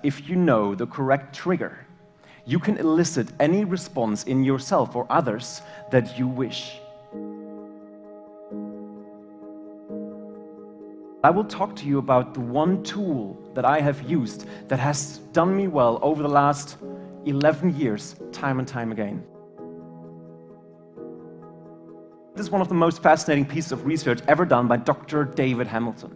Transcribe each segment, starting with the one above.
If you know the correct trigger, you can elicit any response in yourself or others that you wish. I will talk to you about the one tool that I have used that has done me well over the last 11 years, time and time again. This is one of the most fascinating pieces of research ever done by Dr. David Hamiilton.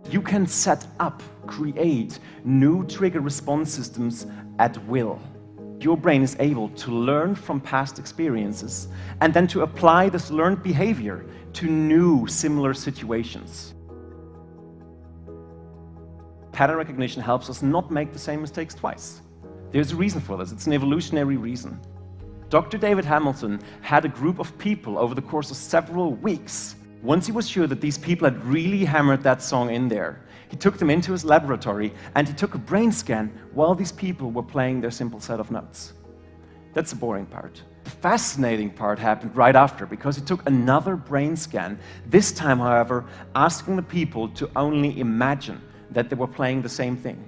You can set up, create new trigger response systems at will. Your brain is able to learn from past experiences and then to apply this learned behavior to new similar situations. Pattern recognition helps us not make the same mistakes twice. There's a reason for this. It's an evolutionary reason. Dr. David Hamiilton had a group of people over the course of several weeks. Once he was sure that these people had really hammered that song in there, he took them into his laboratory and he took a brain scan while these people were playing their simple set of notes. That's the boring part. The fascinating part happened right after, because he took another brain scan, this time, however, asking the people to only imagine that they were playing the same thing.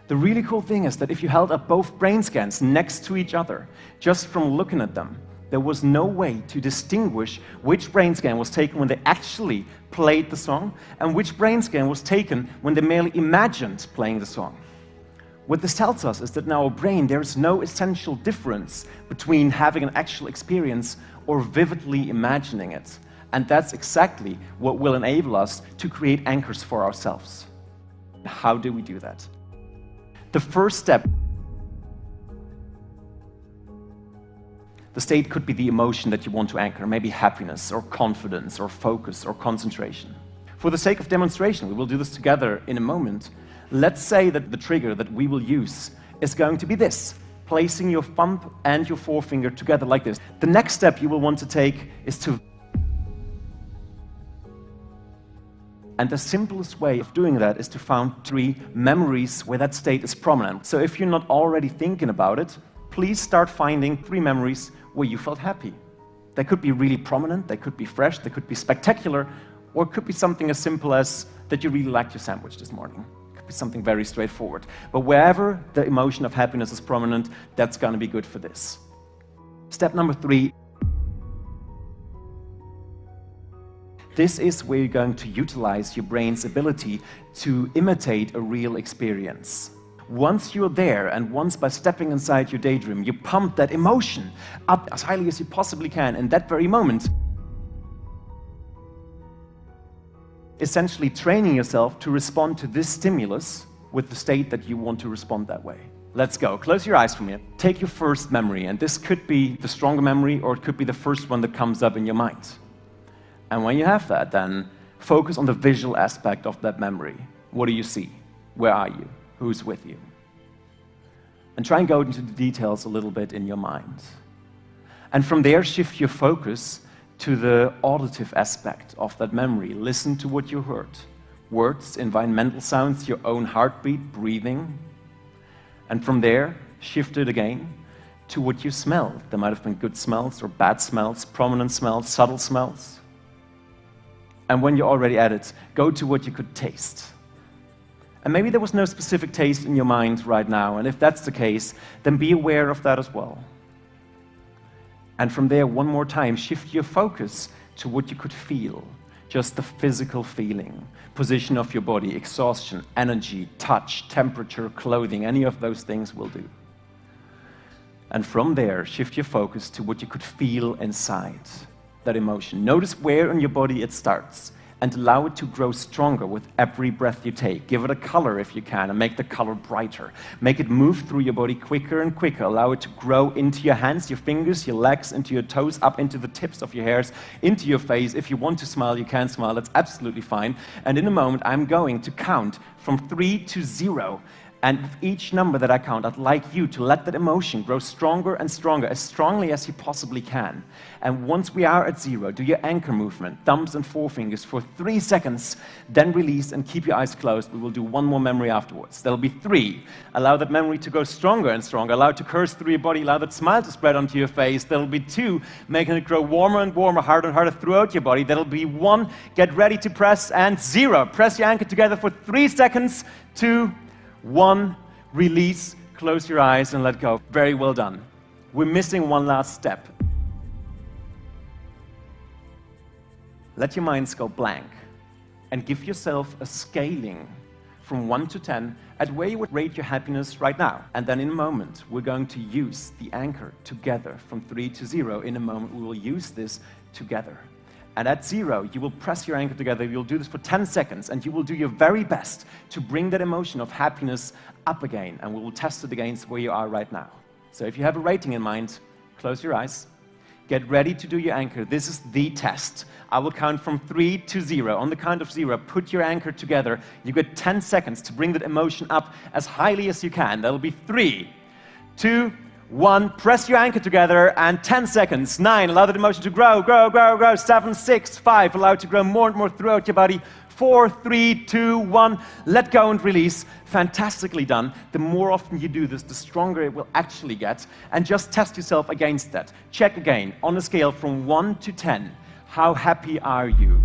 The really cool thing is that if you held up both brain scans next to each other, just from looking at them, there was no way to distinguish which brain scan was taken when they actually played the song and which brain scan was taken when they merely imagined playing the song. What this tells us is that in our brain there is no essential difference between having an actual experience or vividly imagining it. And that's exactly what will enable us to create anchors for ourselves. How do we do that? The first step. The state could be the emotion that you want to anchor, maybe happiness or confidence or focus or concentration. For the sake of demonstration, we will do this together in a moment. Let's say that the trigger that we will use is going to be this, placing your thumb and your forefinger together like this. The next step you will want to take is to... And the simplest way of doing that is to find 3 memories where that state is prominent. So if you're not already thinking about it, please start finding 3 memories where you felt happy. They could be really prominent, they could be fresh, they could be spectacular, or it could be something as simple as that you really liked your sandwich this morning. It could be something very straightforward. But wherever the emotion of happiness is prominent, that's going to be good for this. Step number 3. This is where you're going to utilize your brain's ability to imitate a real experience. Once you're there, and once by stepping inside your daydream, you pump that emotion up as highly as you possibly can in that very moment, essentially training yourself to respond to this stimulus with the state that you want to respond that way. Let's go. Close your eyes for me. Take your first memory, and this could be the stronger memory, or it could be the first one that comes up in your mind. And when you have that, then focus on the visual aspect of that memory. What do you see? Where are you? Who's with you? And try and go into the details a little bit in your mind. And from there, shift your focus to the auditive aspect of that memory. Listen to what you heard. Words, environmental sounds, your own heartbeat, breathing. And from there, shift it again to what you smelled. There might have been good smells or bad smells, prominent smells, subtle smells. And when you're already at it, go to what you could taste. And maybe there was no specific taste in your mind right now, and if that's the case, then be aware of that as well. And from there, one more time, shift your focus to what you could feel, just the physical feeling, position of your body, exhaustion, energy, touch, temperature, clothing, any of those things will do. And from there, shift your focus to what you could feel inside that emotion. Notice where in your body it starts, and allow it to grow stronger with every breath you take. Give it a color if you can, and make the color brighter. Make it move through your body quicker and quicker. Allow it to grow into your hands, your fingers, your legs, into your toes, up into the tips of your hairs, into your face. If you want to smile, you can smile. That's absolutely fine. And in a moment, I'm going to count from 3 to 0. And with each number that I count, I'd like you to let that emotion grow stronger and stronger, as strongly as you possibly can. And once we are at 0, do your anchor movement, thumbs and forefingers, for 3 seconds, then release and keep your eyes closed. We will do one more memory afterwards. There'll be 3. Allow that memory to go stronger and stronger. Allow it to curse through your body. Allow that smile to spread onto your face. There'll be 2, making it grow warmer and warmer, harder and harder throughout your body. There'll be 1, get ready to press, and 0. Press your anchor together for 3 seconds, 2, 1, release, close your eyes and let go. Very well done. We're missing one last step. Let your minds go blank and give yourself a scaling from 1 to 10 at where you would rate your happiness right now. And then in a moment, we're going to use the anchor together from 3 to 0. In a moment, we will use this together. And at 0, you will press your anchor together. You'll do this for 10 seconds, and you will do your very best to bring that emotion of happiness up again, and we will test it against where you are right now. So if you have a rating in mind, close your eyes. Get ready to do your anchor. This is the test. I will count from 3 to 0. On the count of 0, put your anchor together. You get 10 seconds to bring that emotion up as highly as you can. That'll be 3, 2, 1, press your anchor together, and 10 seconds. 9, allow that emotion to grow, grow, grow, grow. 7, 6, 5, allow it to grow more and more throughout your body. 4, 3, 2, 1, let go and release. Fantastically done. The more often you do this, the stronger it will actually get. And just test yourself against that. Check again, on a scale from 1 to 10, how happy are you?